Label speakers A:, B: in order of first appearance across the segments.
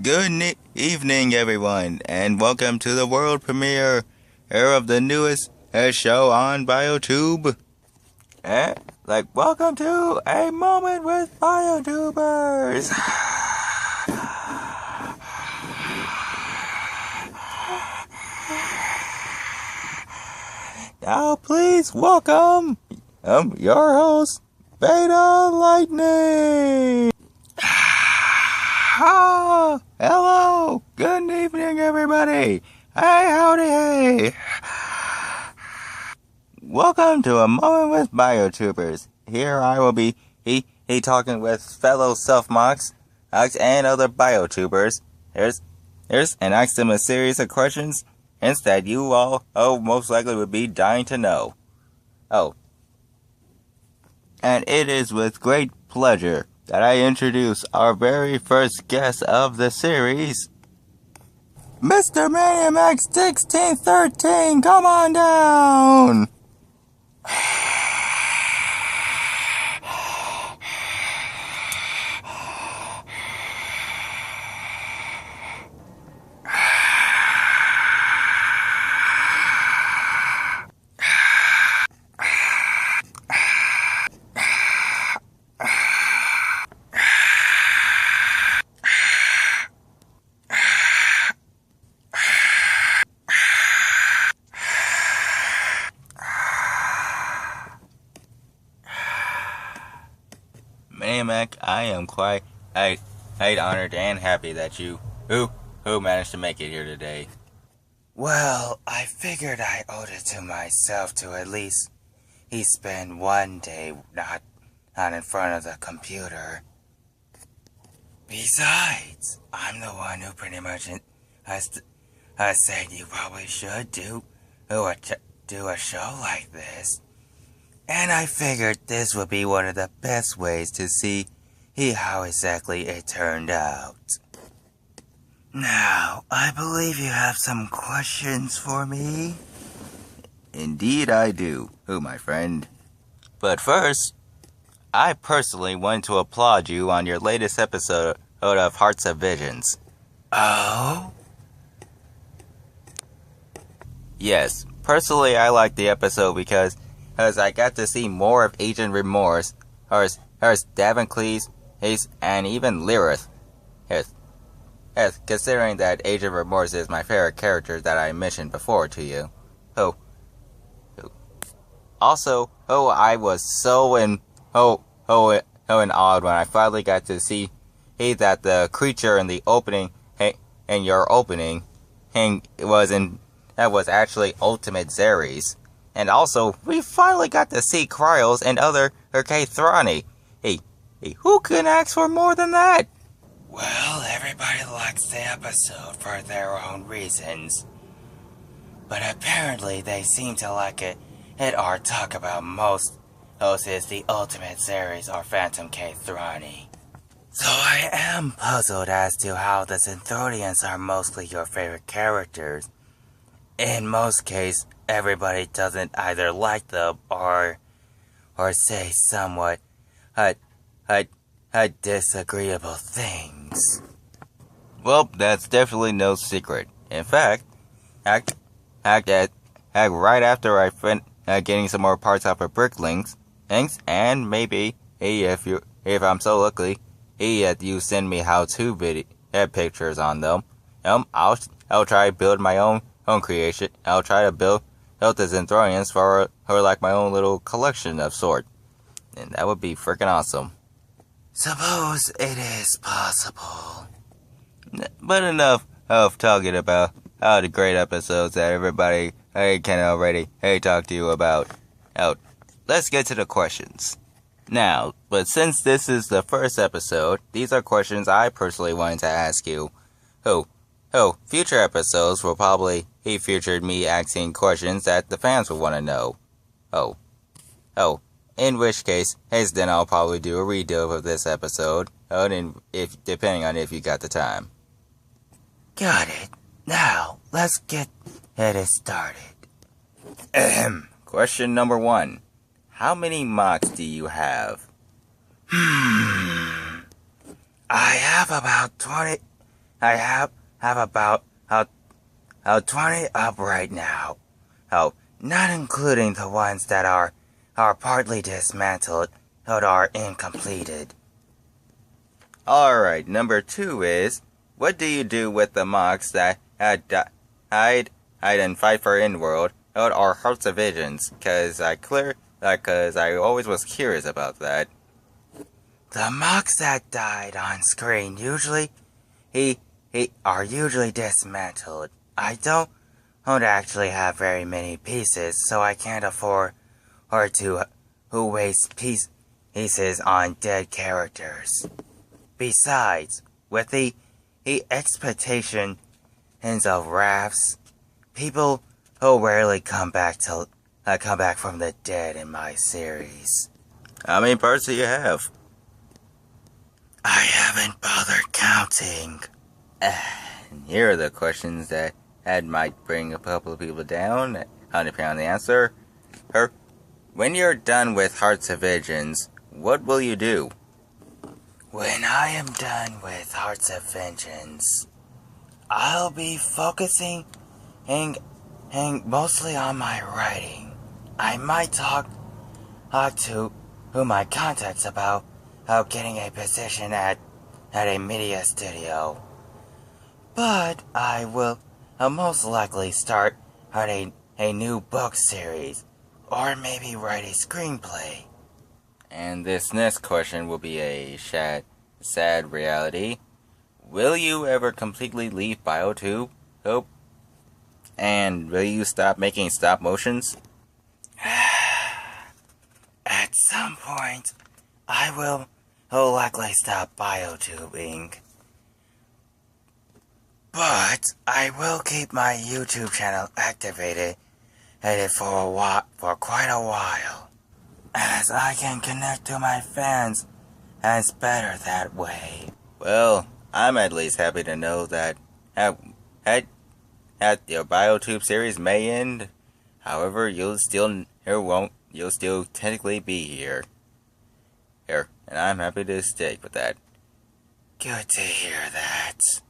A: Evening, everyone, and welcome to the world premiere of the newest show on BioTube. Welcome to A Moment with biotubers. Now, please welcome your host, Beta Lightning. Hello, good evening, everybody. Hey, howdy, hey. Welcome to A Moment with biotubers. Here I will be talking with fellow self-mocks and other biotubers. And ask them a series of questions that you all most likely would be dying to know. And it is with great pleasure that I introduce our very first guest of the series, Mr. ManiaMac1613. Come on down. ManiaMac, I am quite honored and happy that you who managed to make it here today. Well, I figured I owed it to myself to at least spend one day not in front of the computer. Besides, I'm the one who pretty much said you probably should do a show like this. And I figured this would be one of the best ways to see how exactly it turned out. Now, I believe you have some questions for me? Indeed I do, my friend. But first, I personally want to applaud you on your latest episode of Hearts of Visions. Oh? Yes, personally I liked the episode because I got to see more of Agent Remorse, Davocles, and even Lyrith. Yes, considering that Agent Remorse is my favorite character that I mentioned before to you. Also, I was so in awe when I finally got to see that the creature in the opening, in your opening, was actually Ultimate Zaries. And also, we finally got to see Cryos and other Thrani. Hey, who can ask for more than that? Well, everybody likes the episode for their own reasons. But apparently they seem to like it or talk about most is the Ultimate Zaries or Phantom Thrani. So I am puzzled as to how the Zenthorians are mostly your favorite characters. In most cases, everybody doesn't either like them or say somewhat disagreeable things. Well, that's definitely no secret. In fact, right after I finished getting some more parts off of Bricklings, and maybe if I'm so lucky, you send me how-to pictures on them, I'll try to build my own creation. I'll try to build the Zenthorians for like my own little collection of sort. And that would be freaking awesome. Suppose it is possible. But enough of talking about all the great episodes that everybody can already talk to you about. Let's get to the questions. Now, but since this is the first episode, these are questions I personally wanted to ask you. Future episodes will probably featured me asking questions that the fans would want to know. In which case, then I'll probably do a redo of this episode, depending on if you got the time. Got it. Now, let's get it started. Question number 1. How many mocks do you have? I have about 20 have about 20 up right now. Oh, not including the ones that are partly dismantled or are incompleted. Alright, number 2 is, what do you do with the mocks that hide and fight for in-world or Hearts of Visions? Cause I always was curious about that. The mocks that died on screen usually are usually dismantled. I don't actually have very many pieces, so I can't afford to waste pieces on dead characters. Besides, with the expectations of rafts, people who rarely come back from the dead in my series. How many parts do you have? I haven't bothered counting. Here are the questions that might bring a couple of people down, depending on the answer. When you're done with Hearts of Visions, what will you do? When I am done with Hearts of Vengeance, I'll be focusing mostly on my writing. I might talk to my contacts about getting a position at a media studio. But I'll most likely start on a new book series, or maybe write a screenplay. And this next question will be a sad reality. Will you ever completely leave BioTube? Hope. And will you stop making stop motions? At some point, I will likely stop biotubing. But I will keep my YouTube channel activated for quite a while, as I can connect to my fans, and it's better that way. Well, I'm at least happy to know that your BioTube series may end. However, you'll still technically be here, and I'm happy to stick with that. Good to hear that.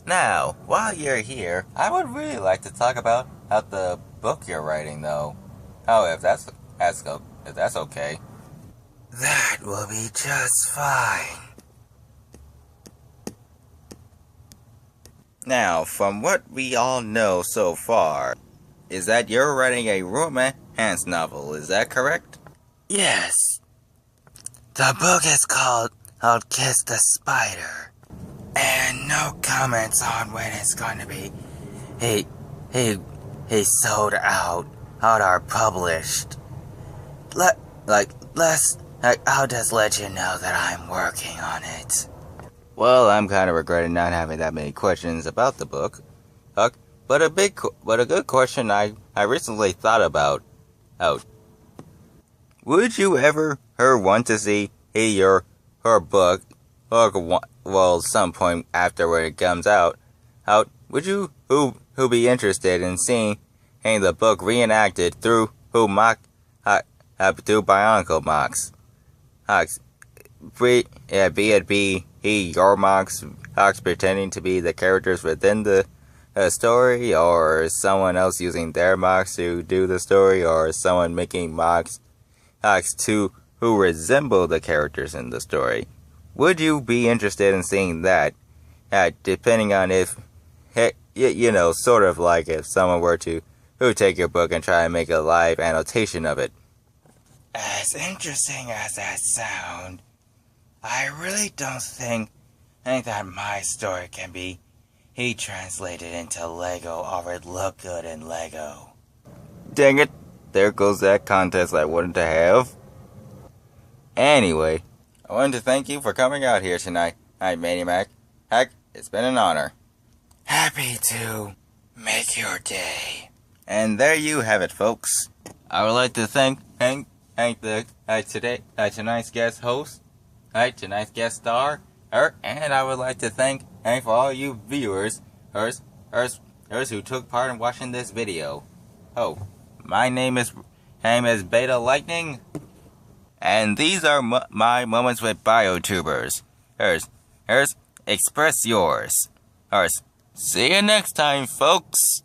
A: Now, while you're here, I would really like to talk about the book you're writing, though. Oh, if that's okay. That will be just fine. Now, from what we all know so far, is that you're writing a romance novel, is that correct? Yes. The book is called Kiss the Spider. And no comments on when it's going to be sold out or published. I'll just let you know that I'm working on it. Well, I'm kind of regretting not having that many questions about the book. But a good question I recently thought about. Would you ever want to see her book, or some point after when it comes out, would you who be interested in seeing the book reenacted through Bionicle mocks? Be it your mocks pretending to be the characters within the story, or someone else using their mocks to do the story, or someone making mocks who resemble the characters in the story. Would you be interested in seeing that? Depending on if, sort of like if someone were to take your book and try and make a live annotation of it. As interesting as that sounds, I really don't think that my story can be translated into Lego or it look good in Lego. Dang it, there goes that contest I wanted to have. Anyway, I wanted to thank you for coming out here tonight. Hi, ManiaMac. Heck, it's been an honor. Happy to make your day. And there you have it, folks. I would like to thank tonight's guest host, tonight's guest star, and I would like to thank for all you viewers, who took part in watching this video. Oh, my name is Beta Lightning. And these are my moments with biotubers. Express yours. Alright, see you next time, folks.